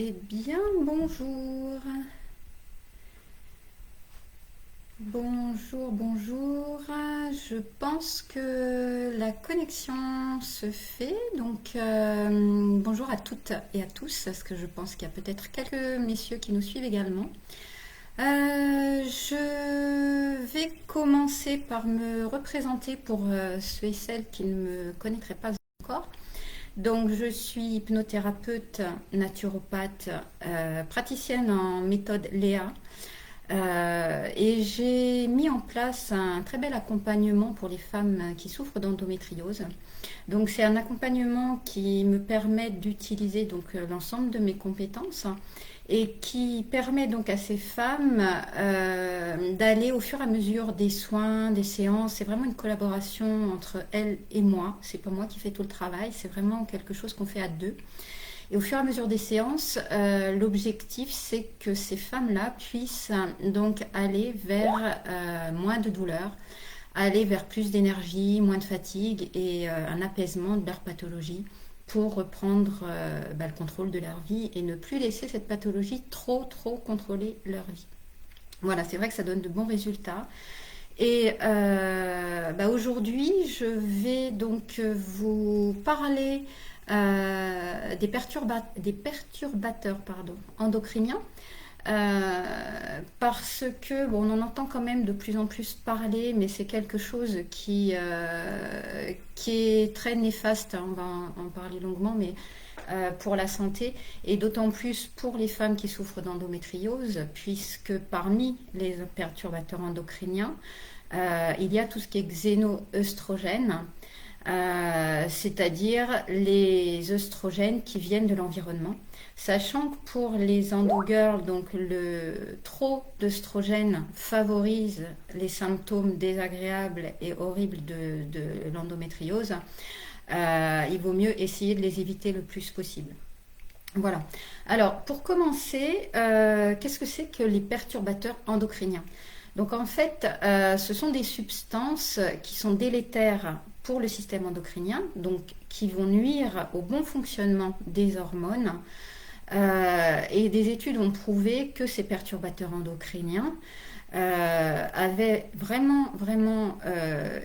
Eh bien, bonjour. Bonjour, bonjour. Je pense que la connexion se fait. Donc, bonjour à toutes et à tous, parce que je pense qu'il y a peut-être quelques messieurs qui nous suivent également. Je vais commencer par me représenter pour ceux et celles qui ne me connaîtraient pas encore. Donc, je suis hypnothérapeute, naturopathe, praticienne en méthode Léa. Et j'ai mis en place un très bel accompagnement pour les femmes qui souffrent d'endométriose. Donc, c'est un accompagnement qui me permet d'utiliser l'ensemble de mes compétences et qui permet donc à ces femmes d'aller au fur et à mesure des soins, des séances. C'est vraiment une collaboration entre elles et moi. C'est pas moi qui fais tout le travail, c'est vraiment quelque chose qu'on fait à deux. Et au fur et à mesure des séances, l'objectif c'est que ces femmes-là puissent donc aller vers moins de douleur, aller vers plus d'énergie, moins de fatigue et un apaisement de leur pathologie pour reprendre le contrôle de leur vie et ne plus laisser cette pathologie trop contrôler leur vie. Voilà, c'est vrai que ça donne de bons résultats. Et aujourd'hui, je vais donc vous parler des perturbateurs endocriniens. Parce que on en entend quand même de plus en plus parler, mais c'est quelque chose qui est très néfaste, hein, on va en parler longuement, mais pour la santé, et d'autant plus pour les femmes qui souffrent d'endométriose, puisque parmi les perturbateurs endocriniens, il y a tout ce qui est xénoœstrogène, c'est-à-dire les œstrogènes qui viennent de l'environnement. Sachant que pour les endogirls, donc le trop d'œstrogène favorise les symptômes désagréables et horribles de l'endométriose, il vaut mieux essayer de les éviter le plus possible. Voilà. Alors, pour commencer, qu'est-ce que c'est que les perturbateurs endocriniens? Donc, en fait, ce sont des substances qui sont délétères pour le système endocrinien, donc qui vont nuire au bon fonctionnement des hormones. Et des études ont prouvé que ces perturbateurs endocriniens avaient vraiment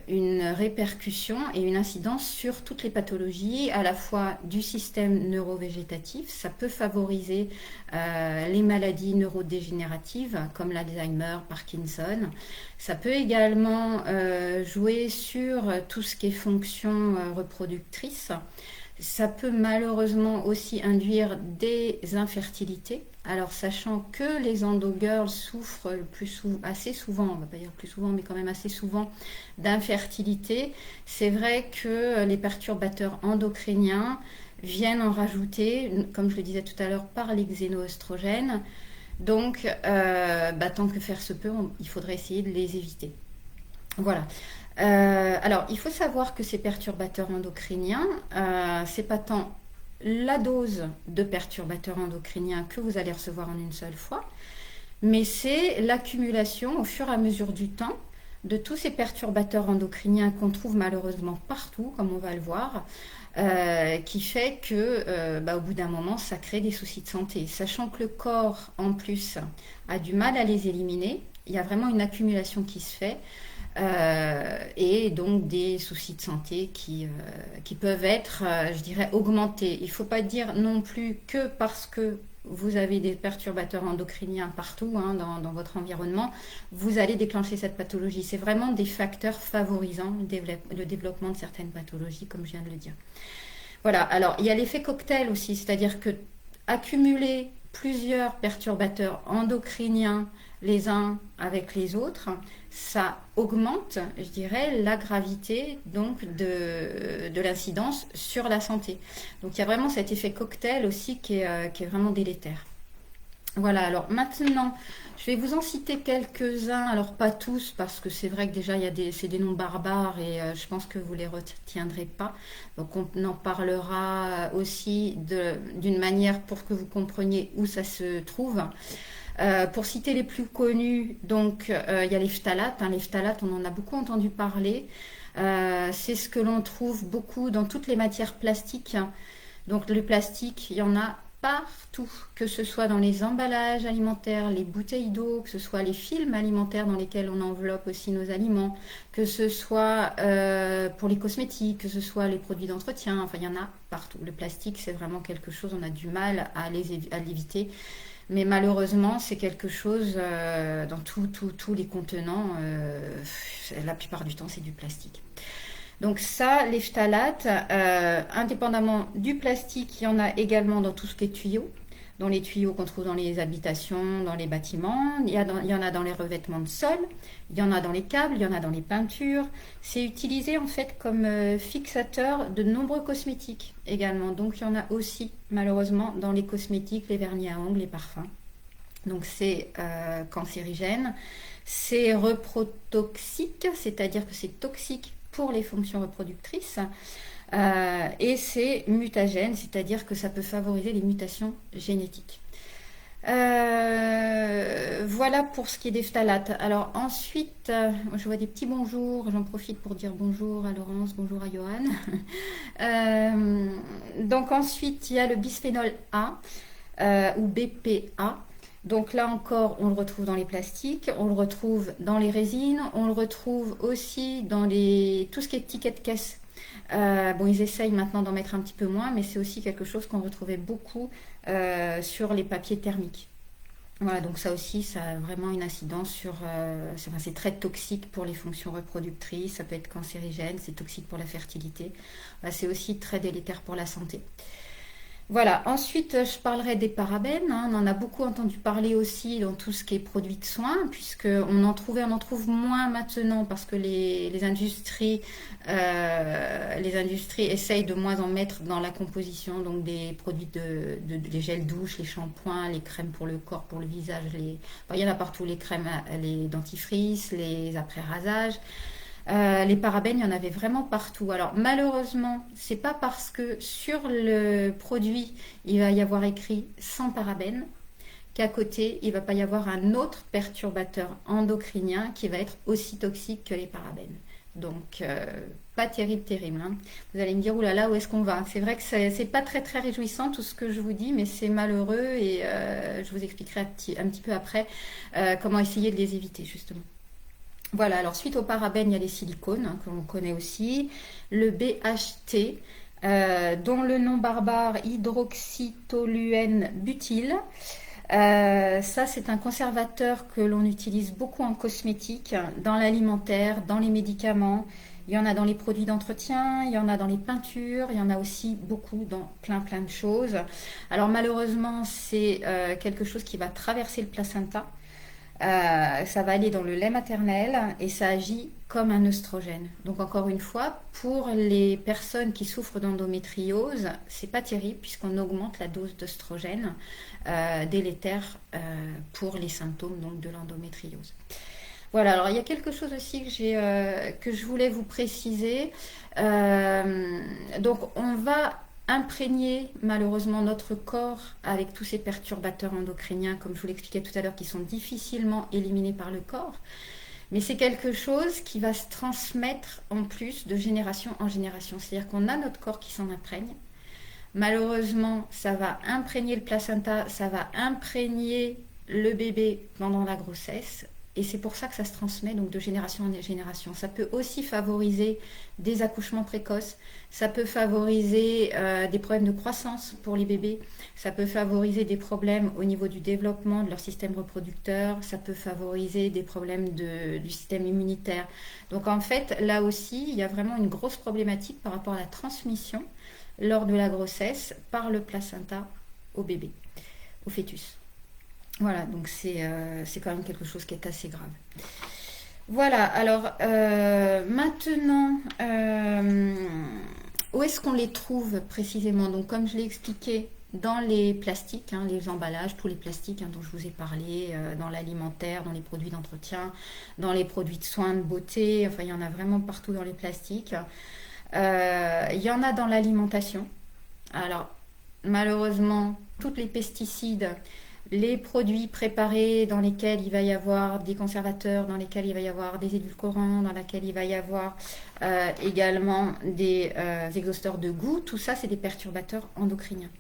une répercussion et une incidence sur toutes les pathologies, à la fois du système neurovégétatif. Ça peut favoriser les maladies neurodégénératives comme l'Alzheimer, Parkinson. Ça peut également jouer sur tout ce qui est fonction reproductrice. Ça peut malheureusement aussi induire des infertilités. Alors, sachant que les endogirls souffrent assez souvent, on va pas dire plus souvent, mais quand même assez souvent, d'infertilité, c'est vrai que les perturbateurs endocriniens viennent en rajouter, comme je le disais tout à l'heure, par les xénoœstrogènes. Donc, tant que faire se peut, il faudrait essayer de les éviter. Voilà. Alors, il faut savoir que ces perturbateurs endocriniens, c'est pas tant la dose de perturbateurs endocriniens que vous allez recevoir en une seule fois, mais c'est l'accumulation au fur et à mesure du temps de tous ces perturbateurs endocriniens qu'on trouve malheureusement partout, comme on va le voir, qui fait que, au bout d'un moment, ça crée des soucis de santé. Sachant que le corps, en plus, a du mal à les éliminer, il y a vraiment une accumulation qui se fait. Et donc des soucis de santé qui peuvent être, je dirais, augmentés. Il ne faut pas dire non plus que parce que vous avez des perturbateurs endocriniens partout dans votre environnement, vous allez déclencher cette pathologie. C'est vraiment des facteurs favorisant le développement de certaines pathologies, comme je viens de le dire. Voilà, alors il y a l'effet cocktail aussi, c'est-à-dire que accumuler plusieurs perturbateurs endocriniens les uns avec les autres, ça augmente, je dirais, la gravité donc de l'incidence sur la santé. Donc il y a vraiment cet effet cocktail aussi qui est vraiment délétère. Voilà, alors maintenant, je vais vous en citer quelques-uns, alors pas tous, parce que c'est vrai que déjà c'est des noms barbares et je pense que vous ne les retiendrez pas. Donc on en parlera aussi d'une manière pour que vous compreniez où ça se trouve. Pour citer les plus connus, donc il y a les phtalates. Les phtalates, on en a beaucoup entendu parler. C'est ce que l'on trouve beaucoup dans toutes les matières plastiques. Donc le plastique, il y en a partout, que ce soit dans les emballages alimentaires, les bouteilles d'eau, que ce soit les films alimentaires dans lesquels on enveloppe aussi nos aliments, que ce soit pour les cosmétiques, que ce soit les produits d'entretien, enfin il y en a partout. Le plastique, c'est vraiment quelque chose, on a du mal à l'éviter. Mais malheureusement, c'est quelque chose dans tous les contenants, la plupart du temps, c'est du plastique. Donc ça, les phtalates, indépendamment du plastique, il y en a également dans tout ce qui est tuyaux, dans les tuyaux qu'on trouve dans les habitations, dans les bâtiments, il y en a dans les revêtements de sol, il y en a dans les câbles, il y en a dans les peintures. C'est utilisé en fait comme fixateur de nombreux cosmétiques également. Donc il y en a aussi malheureusement dans les cosmétiques, les vernis à ongles, les parfums. Donc c'est cancérigène, c'est reprotoxique, c'est-à-dire que c'est toxique pour les fonctions reproductrices, et c'est mutagène, c'est-à-dire que ça peut favoriser les mutations génétiques. Voilà pour ce qui est des phtalates. Alors ensuite, je vois des petits bonjours, j'en profite pour dire bonjour à Laurence, bonjour à Johan. Donc ensuite, il y a le bisphénol A, ou BPA. Donc là encore, on le retrouve dans les plastiques, on le retrouve dans les résines, on le retrouve aussi dans tout ce qui est ticket de caisse. Bon, ils essayent maintenant d'en mettre un petit peu moins, mais c'est aussi quelque chose qu'on retrouvait beaucoup sur les papiers thermiques. Voilà, donc ça aussi, ça a vraiment une incidence sur... c'est très toxique pour les fonctions reproductrices, ça peut être cancérigène, c'est toxique pour la fertilité. C'est aussi très délétère pour la santé. Voilà, ensuite je parlerai des parabènes, hein. On en a beaucoup entendu parler aussi dans tout ce qui est produits de soins, puisqu'on en trouve moins maintenant parce que les industries essayent de moins en mettre dans la composition, donc des produits les gels douche, les shampoings, les crèmes pour le corps, pour le visage, il y en a partout, les crèmes, les dentifrices, les après-rasages. Les parabènes, il y en avait vraiment partout. Alors malheureusement, c'est pas parce que sur le produit il va y avoir écrit sans parabènes qu'à côté il va pas y avoir un autre perturbateur endocrinien qui va être aussi toxique que les parabènes. Donc pas terrible, hein. Vous allez me dire oulala, où est-ce qu'on va? C'est vrai que c'est pas très très réjouissant tout ce que je vous dis, mais c'est malheureux et je vous expliquerai un petit peu après comment essayer de les éviter justement. Voilà, alors suite aux parabènes, il y a les silicones, hein, que l'on connaît aussi, le BHT, dont le nom barbare hydroxytoluène-butyl. Ça, c'est un conservateur que l'on utilise beaucoup en cosmétique, dans l'alimentaire, dans les médicaments. Il y en a dans les produits d'entretien, il y en a dans les peintures, il y en a aussi beaucoup dans plein de choses. Alors malheureusement, c'est quelque chose qui va traverser le placenta. Ça va aller dans le lait maternel et ça agit comme un œstrogène. Donc encore une fois, pour les personnes qui souffrent d'endométriose, c'est pas terrible puisqu'on augmente la dose d'œstrogène délétère pour les symptômes donc, de l'endométriose. Voilà, alors il y a quelque chose aussi que je voulais vous préciser. Donc on va imprégner malheureusement notre corps avec tous ces perturbateurs endocriniens, comme je vous l'expliquais tout à l'heure, qui sont difficilement éliminés par le corps. Mais c'est quelque chose qui va se transmettre en plus de génération en génération. C'est-à-dire qu'on a notre corps qui s'en imprègne. Malheureusement, ça va imprégner le placenta, ça va imprégner le bébé pendant la grossesse. Et c'est pour ça que ça se transmet donc de génération en génération. Ça peut aussi favoriser des accouchements précoces, ça peut favoriser des problèmes de croissance pour les bébés, ça peut favoriser des problèmes au niveau du développement de leur système reproducteur, ça peut favoriser des problèmes du système immunitaire. Donc en fait, là aussi, il y a vraiment une grosse problématique par rapport à la transmission lors de la grossesse par le placenta au bébé, au fœtus. Voilà, donc c'est quand même quelque chose qui est assez grave. Voilà, alors maintenant, où est-ce qu'on les trouve précisément? Donc comme je l'ai expliqué, dans les plastiques, hein, les emballages, tous les plastiques dont je vous ai parlé, dans l'alimentaire, dans les produits d'entretien, dans les produits de soins de beauté, enfin il y en a vraiment partout dans les plastiques. Il y en a dans l'alimentation. Alors malheureusement, tous les pesticides, les produits préparés dans lesquels il va y avoir des conservateurs, dans lesquels il va y avoir des édulcorants, dans lesquels il va y avoir également des exhausteurs de goût, tout ça c'est des perturbateurs endocriniens.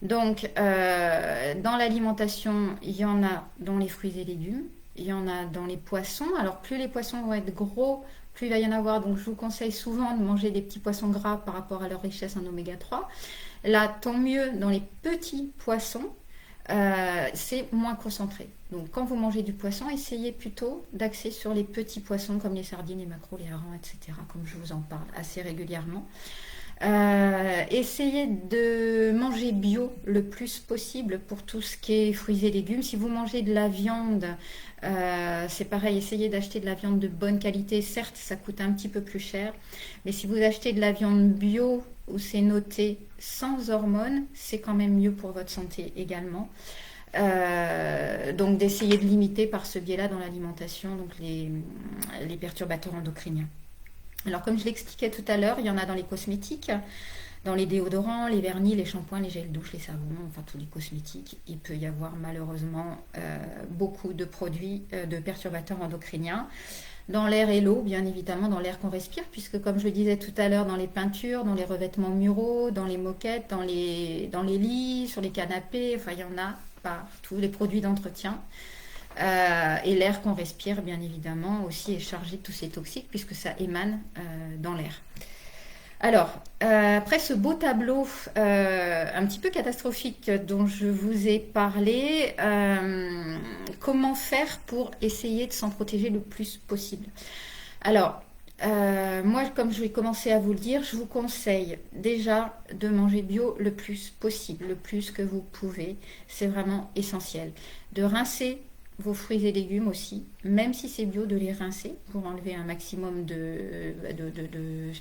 Donc, dans l'alimentation, il y en a dans les fruits et légumes, il y en a dans les poissons. Alors, plus les poissons vont être gros, plus il va y en avoir. Donc, je vous conseille souvent de manger des petits poissons gras par rapport à leur richesse en oméga 3. Là, tant mieux dans les petits poissons, c'est moins concentré. Donc, quand vous mangez du poisson, essayez plutôt d'axer sur les petits poissons comme les sardines, les maquereaux, les harengs, etc., comme je vous en parle assez régulièrement. Essayez de manger bio le plus possible pour tout ce qui est fruits et légumes. Si vous mangez de la viande, c'est pareil, essayez d'acheter de la viande de bonne qualité. Certes, ça coûte un petit peu plus cher, mais si vous achetez de la viande bio où c'est noté sans hormones, c'est quand même mieux pour votre santé également. Donc d'essayer de limiter par ce biais-là dans l'alimentation donc les perturbateurs endocriniens. Alors, comme je l'expliquais tout à l'heure, il y en a dans les cosmétiques, dans les déodorants, les vernis, les shampoings, les gels douche, les savons, enfin tous les cosmétiques. Il peut y avoir malheureusement beaucoup de produits de perturbateurs endocriniens. Dans l'air et l'eau, bien évidemment, dans l'air qu'on respire, puisque comme je le disais tout à l'heure, dans les peintures, dans les revêtements muraux, dans les moquettes, dans les lits, sur les canapés, enfin il y en a partout, les produits d'entretien. Et l'air qu'on respire, bien évidemment, aussi est chargé de tous ces toxiques puisque ça émane dans l'air. Alors, après ce beau tableau un petit peu catastrophique dont je vous ai parlé, comment faire pour essayer de s'en protéger le plus possible? Alors, moi, comme je vais commencer à vous le dire, je vous conseille déjà de manger bio le plus possible, le plus que vous pouvez. C'est vraiment essentiel. De rincer vos fruits et légumes aussi, même si c'est bio, de les rincer pour enlever un maximum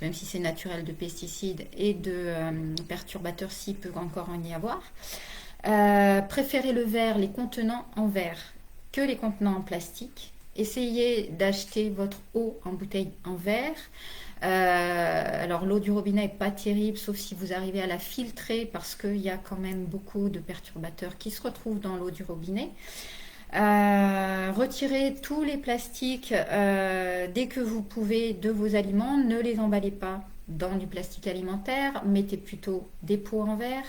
même si c'est naturel, de pesticides et de perturbateurs s'il peut encore en y avoir. Préférez le verre, les contenants en verre que les contenants en plastique. Essayez d'acheter votre eau en bouteille en verre. Alors l'eau du robinet n'est pas terrible, sauf si vous arrivez à la filtrer parce qu'il y a quand même beaucoup de perturbateurs qui se retrouvent dans l'eau du robinet. Retirez tous les plastiques dès que vous pouvez de vos aliments. Ne les emballez pas dans du plastique alimentaire. Mettez plutôt des pots en verre.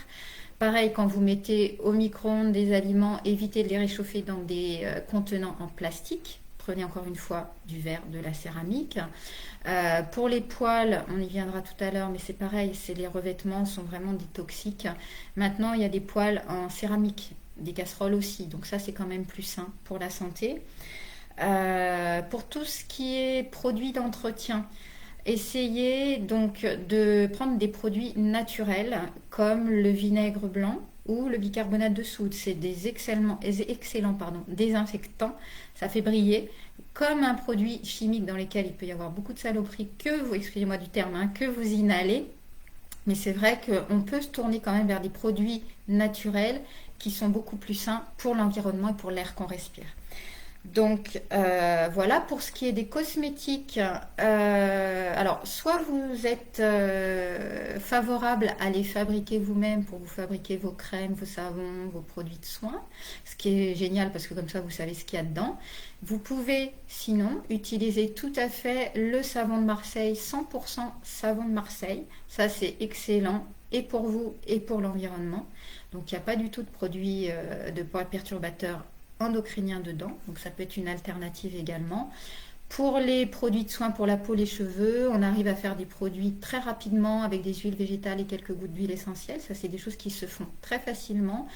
Pareil, quand vous mettez au micro-ondes des aliments, évitez de les réchauffer dans des contenants en plastique. Prenez encore une fois du verre, de la céramique. Pour les poêles, on y viendra tout à l'heure, mais c'est pareil, les revêtements sont vraiment des toxiques. Maintenant, il y a des poêles en céramique, des casseroles aussi, donc ça c'est quand même plus sain pour la santé. Pour tout ce qui est produits d'entretien, essayez donc de prendre des produits naturels comme le vinaigre blanc ou le bicarbonate de soude. C'est des excellents désinfectants, ça fait briller, comme un produit chimique dans lequel il peut y avoir beaucoup de saloperies que vous, excusez-moi du terme, que vous inhalez. Mais c'est vrai qu'on peut se tourner quand même vers des produits naturels qui sont beaucoup plus sains pour l'environnement et pour l'air qu'on respire. Donc voilà pour ce qui est des cosmétiques. Alors soit vous êtes favorable à les fabriquer vous-même pour vous fabriquer vos crèmes, vos savons, vos produits de soins, ce qui est génial parce que comme ça vous savez ce qu'il y a dedans. Vous pouvez sinon utiliser tout à fait le savon de Marseille, 100% savon de Marseille. Ça c'est excellent et pour vous et pour l'environnement. Donc il n'y a pas du tout de produits de perturbateurs endocriniens dedans, donc ça peut être une alternative également. Pour les produits de soins pour la peau, les cheveux, on arrive à faire des produits très rapidement avec des huiles végétales et quelques gouttes d'huile essentielle. Ça, c'est des choses qui se font très facilement.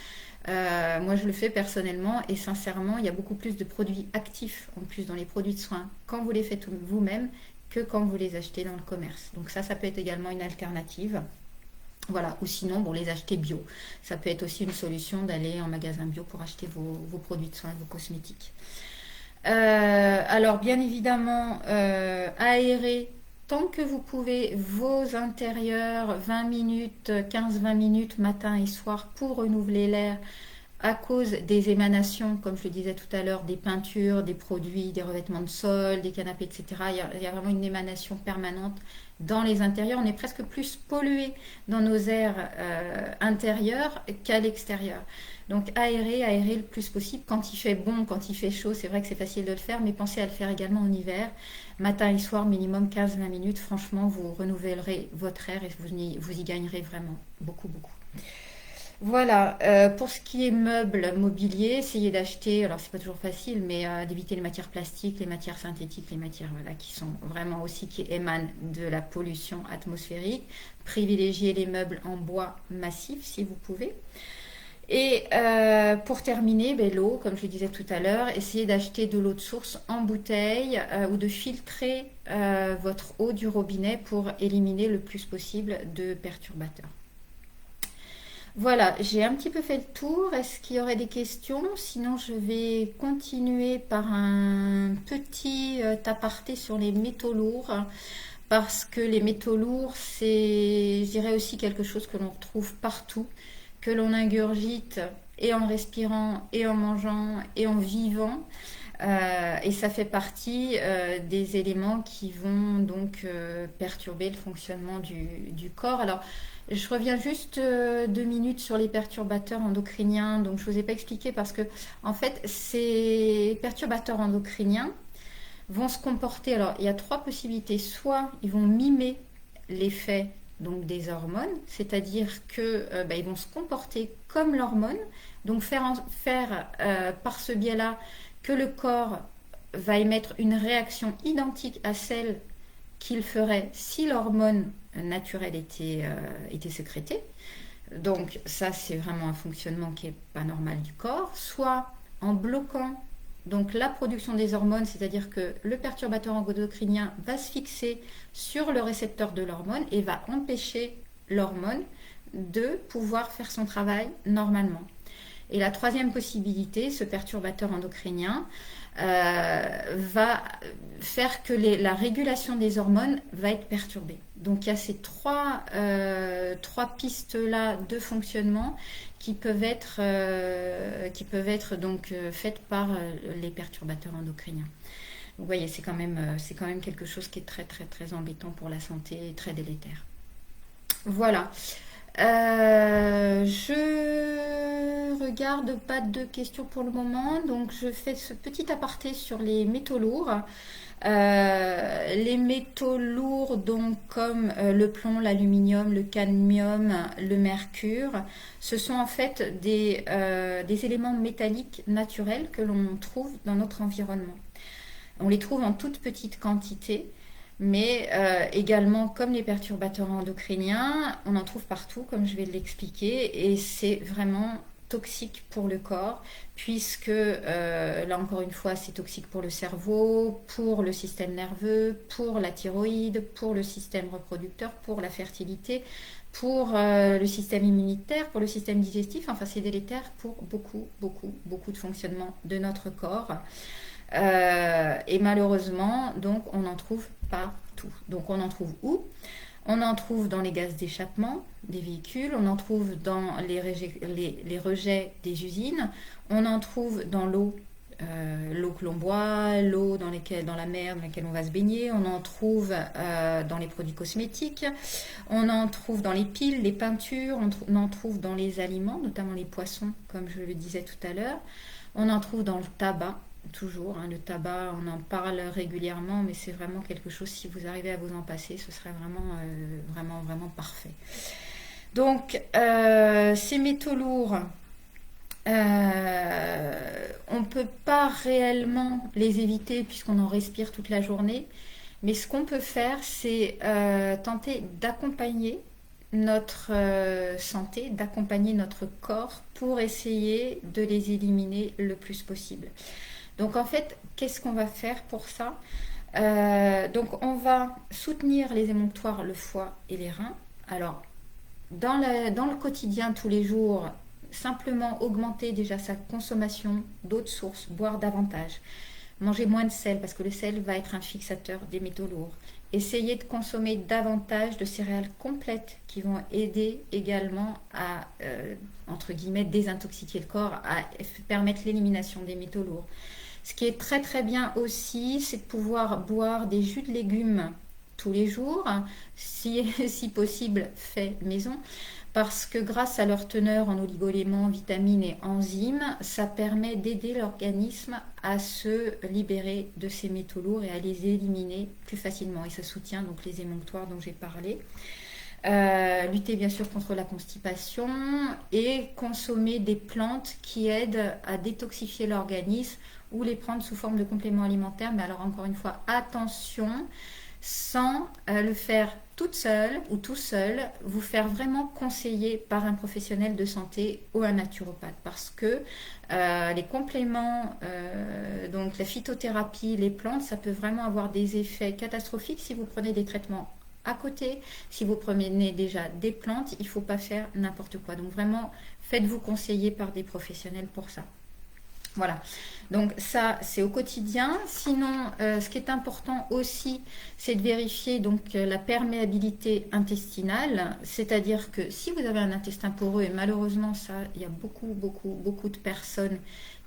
Moi, je le fais personnellement et sincèrement, il y a beaucoup plus de produits actifs en plus dans les produits de soins quand vous les faites vous-même que quand vous les achetez dans le commerce. Donc ça peut être également une alternative. Voilà, ou sinon, bon, les acheter bio. Ça peut être aussi une solution d'aller en magasin bio pour acheter vos produits de soins, vos cosmétiques. Alors, bien évidemment, aérer tant que vous pouvez vos intérieurs 20 minutes, 15-20 minutes matin et soir pour renouveler l'air à cause des émanations, comme je le disais tout à l'heure, des peintures, des produits, des revêtements de sol, des canapés, etc. Il y a vraiment une émanation permanente dans les intérieurs. On est presque plus pollué dans nos airs intérieurs qu'à l'extérieur. Donc aérer le plus possible. Quand il fait bon, quand il fait chaud, c'est vrai que c'est facile de le faire, mais pensez à le faire également en hiver. Matin et soir, minimum 15-20 minutes. Franchement, vous renouvellerez votre air et vous y gagnerez vraiment beaucoup, beaucoup. Voilà, pour ce qui est meubles, mobilier, essayez d'acheter, alors c'est pas toujours facile, mais d'éviter les matières plastiques, les matières synthétiques, les matières voilà, qui sont vraiment aussi qui émanent de la pollution atmosphérique. Privilégiez les meubles en bois massif si vous pouvez. Et pour terminer, ben, l'eau, comme je le disais tout à l'heure, essayez d'acheter de l'eau de source en bouteille ou de filtrer votre eau du robinet pour éliminer le plus possible de perturbateurs. Voilà, j'ai un petit peu fait le tour. Est-ce qu'il y aurait des questions? Sinon, je vais continuer par un petit aparté sur les métaux lourds. Parce que les métaux lourds, c'est, je dirais aussi quelque chose que l'on retrouve partout, que l'on ingurgite et en respirant, et en mangeant, et en vivant. Et ça fait partie des éléments qui vont donc perturber le fonctionnement du corps. Alors, je reviens juste 2 minutes sur les perturbateurs endocriniens. Donc, je ne vous ai pas expliqué parce que, en fait, ces perturbateurs endocriniens vont se comporter. Alors, il y a trois possibilités. Soit ils vont mimer l'effet donc des hormones, c'est-à-dire que ils vont se comporter comme l'hormone, donc faire par ce biais-là que le corps va émettre une réaction identique à celle qu'il ferait si l'hormone naturelle était sécrétée. Donc ça, c'est vraiment un fonctionnement qui n'est pas normal du corps. Soit en bloquant donc la production des hormones, c'est-à-dire que le perturbateur endocrinien va se fixer sur le récepteur de l'hormone et va empêcher l'hormone de pouvoir faire son travail normalement. Et la troisième possibilité, ce perturbateur endocrinien va faire que la régulation des hormones va être perturbée. Donc il y a ces trois pistes-là de fonctionnement qui peuvent être donc faites par les perturbateurs endocriniens. Vous voyez, c'est quand même quelque chose qui est très très très embêtant pour la santé et très délétère. Voilà. Je regarde pas de questions pour le moment, donc je fais ce petit aparté sur les métaux lourds. Les métaux lourds, donc comme le plomb, l'aluminium, le cadmium, le mercure, ce sont en fait des éléments métalliques naturels que l'on trouve dans notre environnement. On les trouve en toute petite quantité. Mais également, comme les perturbateurs endocriniens, on en trouve partout, comme je vais l'expliquer, et c'est vraiment toxique pour le corps, puisque là encore une fois, c'est toxique pour le cerveau, pour le système nerveux, pour la thyroïde, pour le système reproducteur, pour la fertilité, pour le système immunitaire, pour le système digestif. Enfin, c'est délétère pour beaucoup, beaucoup, beaucoup de fonctionnements de notre corps. Et malheureusement, donc, on en trouve partout. Donc, on en trouve où? On en trouve dans les gaz d'échappement des véhicules, on en trouve dans les rejets des usines, on en trouve dans l'eau que l'on boit, l'eau dans la mer dans laquelle on va se baigner, on en trouve dans les produits cosmétiques, on en trouve dans les piles, les peintures, on en trouve dans les aliments, notamment les poissons, comme je le disais tout à l'heure, on en trouve dans le tabac. Toujours, le tabac, on en parle régulièrement, mais c'est vraiment quelque chose, si vous arrivez à vous en passer, ce serait vraiment parfait. Donc, ces métaux lourds, on ne peut pas réellement les éviter puisqu'on en respire toute la journée, mais ce qu'on peut faire, c'est tenter d'accompagner notre santé, d'accompagner notre corps pour essayer de les éliminer le plus possible. Donc en fait, qu'est-ce qu'on va faire pour ça? Donc on va soutenir les émonctoires, le foie et les reins. Alors dans le quotidien, tous les jours, simplement augmenter déjà sa consommation d'eau de source, boire davantage, manger moins de sel parce que le sel va être un fixateur des métaux lourds. Essayez de consommer davantage de céréales complètes qui vont aider également à, entre guillemets, désintoxiquer le corps, à permettre l'élimination des métaux lourds. Ce qui est très très bien aussi, c'est de pouvoir boire des jus de légumes tous les jours, si possible fait maison, parce que grâce à leur teneur en oligo-éléments, vitamines et enzymes, ça permet d'aider l'organisme à se libérer de ces métaux lourds et à les éliminer plus facilement. Et ça soutient donc les émonctoires dont j'ai parlé. Lutter bien sûr contre la constipation et consommer des plantes qui aident à détoxifier l'organisme ou les prendre sous forme de compléments alimentaires. Mais alors encore une fois, attention, sans le faire toute seule ou tout seul, vous faire vraiment conseiller par un professionnel de santé ou un naturopathe. Parce que les compléments, donc la phytothérapie, les plantes, ça peut vraiment avoir des effets catastrophiques si vous prenez des traitements à côté. Si vous prenez déjà des plantes, il ne faut pas faire n'importe quoi. Donc vraiment, faites-vous conseiller par des professionnels pour ça. Voilà, donc ça c'est au quotidien. Sinon, ce qui est important aussi, c'est de vérifier donc la perméabilité intestinale, c'est-à-dire que si vous avez un intestin poreux, et malheureusement ça, il y a beaucoup de personnes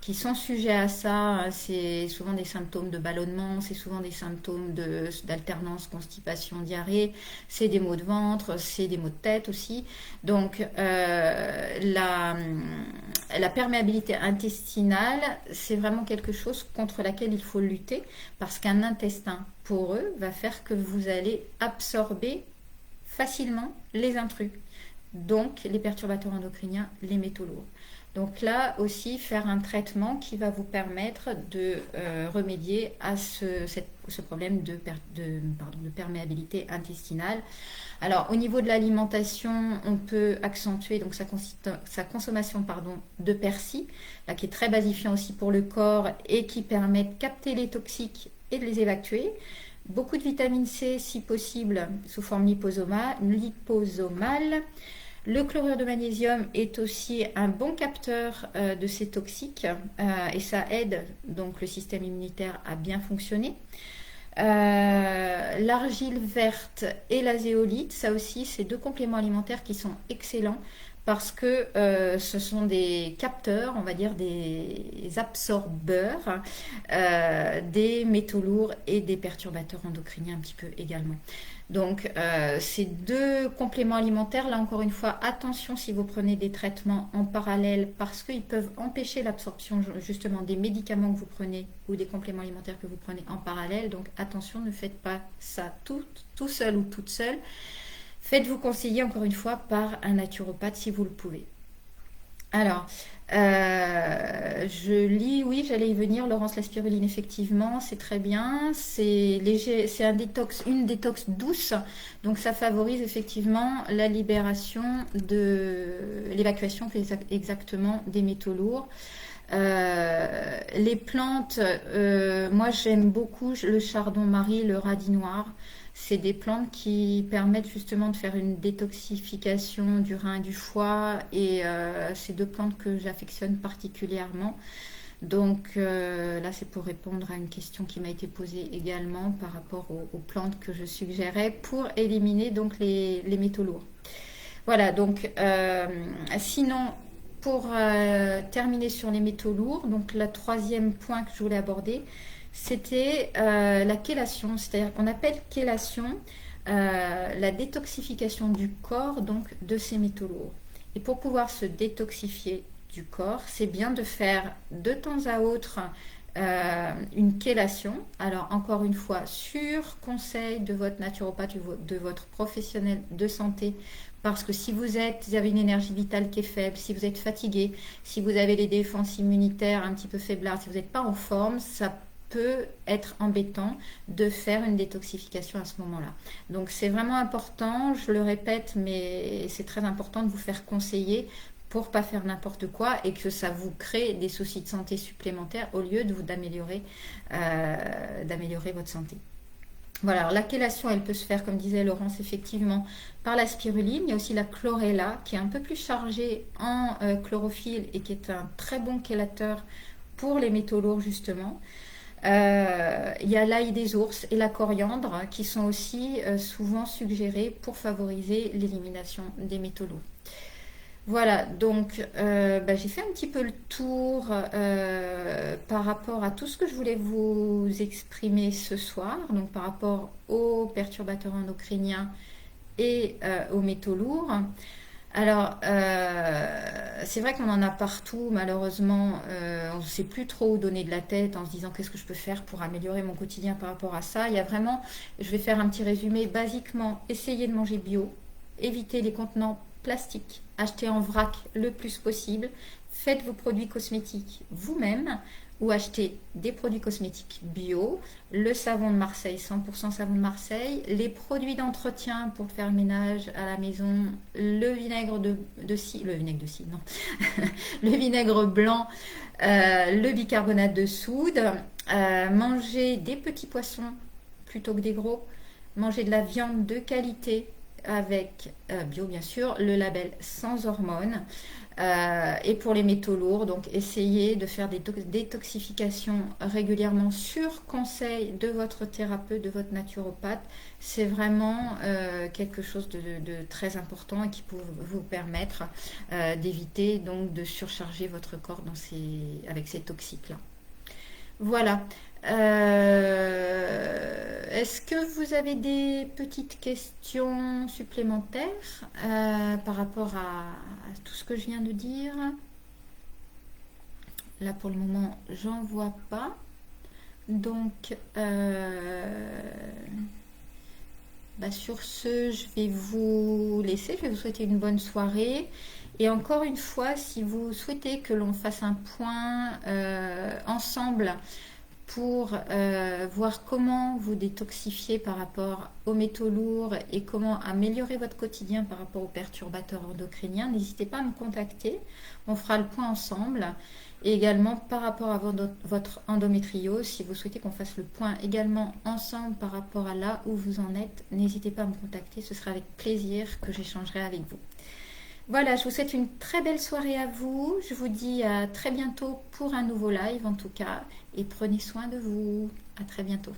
qui sont sujets à ça, c'est souvent des symptômes de ballonnement, c'est souvent des symptômes d'alternance, constipation, diarrhée, c'est des maux de ventre, c'est des maux de tête aussi. Donc la perméabilité intestinale, c'est vraiment quelque chose contre laquelle il faut lutter parce qu'un intestin poreux va faire que vous allez absorber facilement les intrus, donc les perturbateurs endocriniens, les métaux lourds. Donc là aussi, faire un traitement qui va vous permettre de remédier à ce problème de perméabilité intestinale. Alors au niveau de l'alimentation, on peut accentuer donc sa consommation de persil, là, qui est très basifiant aussi pour le corps et qui permet de capter les toxiques et de les évacuer. Beaucoup de vitamine C si possible sous forme liposomale. Le chlorure de magnésium est aussi un bon capteur de ces toxiques et ça aide donc le système immunitaire à bien fonctionner. L'argile verte et la zéolite, ça aussi, c'est deux compléments alimentaires qui sont excellents parce que ce sont des capteurs, on va dire des absorbeurs des métaux lourds et des perturbateurs endocriniens un petit peu également. Donc ces deux compléments alimentaires, là encore une fois, attention si vous prenez des traitements en parallèle parce qu'ils peuvent empêcher l'absorption justement des médicaments que vous prenez ou des compléments alimentaires que vous prenez en parallèle. Donc attention, ne faites pas ça tout seul ou toute seule. Faites-vous conseiller encore une fois par un naturopathe si vous le pouvez. Alors, je lis, oui, j'allais y venir, Laurence, la spiruline, effectivement, c'est très bien, c'est léger, c'est une détox douce, donc ça favorise effectivement la libération l'évacuation exactement des métaux lourds. Les plantes, moi j'aime beaucoup le chardon-marie, le radis noir. C'est des plantes qui permettent justement de faire une détoxification du rein et du foie et c'est deux plantes que j'affectionne particulièrement. Donc là, c'est pour répondre à une question qui m'a été posée également par rapport aux plantes que je suggérais pour éliminer donc les métaux lourds. Voilà, donc sinon, pour terminer sur les métaux lourds, donc le troisième point que je voulais aborder, c'était la chélation, c'est-à-dire qu'on appelle chélation la détoxification du corps donc de ces métaux lourds. Et pour pouvoir se détoxifier du corps, c'est bien de faire de temps à autre une chélation. Alors encore une fois, sur conseil de votre naturopathe ou de votre professionnel de santé, parce que si vous avez une énergie vitale qui est faible, si vous êtes fatigué, si vous avez les défenses immunitaires un petit peu faiblardes, si vous n'êtes pas en forme, ça peut être embêtant de faire une détoxification à ce moment-là. Donc c'est vraiment important, je le répète, mais c'est très important de vous faire conseiller pour pas faire n'importe quoi et que ça vous crée des soucis de santé supplémentaires au lieu d'améliorer votre santé. Voilà, alors la chélation, elle peut se faire, comme disait Laurence, effectivement, par la spiruline. Il y a aussi la chlorella, qui est un peu plus chargée en chlorophylle et qui est un très bon chélateur pour les métaux lourds, justement. Il y a l'ail des ours et la coriandre qui sont aussi souvent suggérés pour favoriser l'élimination des métaux lourds. Voilà, donc j'ai fait un petit peu le tour par rapport à tout ce que je voulais vous exprimer ce soir, donc par rapport aux perturbateurs endocriniens et aux métaux lourds. Alors, c'est vrai qu'on en a partout, malheureusement, on ne sait plus trop où donner de la tête en se disant qu'est-ce que je peux faire pour améliorer mon quotidien par rapport à ça. Il y a vraiment, je vais faire un petit résumé, basiquement, essayez de manger bio, évitez les contenants plastiques, achetez en vrac le plus possible, faites vos produits cosmétiques vous-même ou achetez des produits cosmétiques bio, le savon de Marseille, 100% savon de Marseille, les produits d'entretien pour faire le ménage à la maison, le vinaigre de cidre, le vinaigre de cidre, non, le vinaigre blanc, le bicarbonate de soude, manger des petits poissons plutôt que des gros, manger de la viande de qualité avec bio bien sûr, le label sans hormones. Et pour les métaux lourds, donc essayez de faire des détoxifications régulièrement sur conseil de votre thérapeute, de votre naturopathe. C'est vraiment quelque chose de très important et qui peut vous permettre d'éviter donc de surcharger votre corps avec ces toxiques-là. Voilà. Est-ce que vous avez des petites questions supplémentaires par rapport à tout ce que je viens de dire? Là, pour le moment, j'en vois pas. Donc, sur ce, je vais vous laisser. Je vais vous souhaiter une bonne soirée. Et encore une fois, si vous souhaitez que l'on fasse un point ensemble pour voir comment vous détoxifier par rapport aux métaux lourds et comment améliorer votre quotidien par rapport aux perturbateurs endocriniens, n'hésitez pas à me contacter. On fera le point ensemble. Et également par rapport à votre endométriose, si vous souhaitez qu'on fasse le point également ensemble par rapport à là où vous en êtes, n'hésitez pas à me contacter. Ce sera avec plaisir que j'échangerai avec vous. Voilà, je vous souhaite une très belle soirée à vous. Je vous dis à très bientôt pour un nouveau live en tout cas. Et prenez soin de vous. À très bientôt.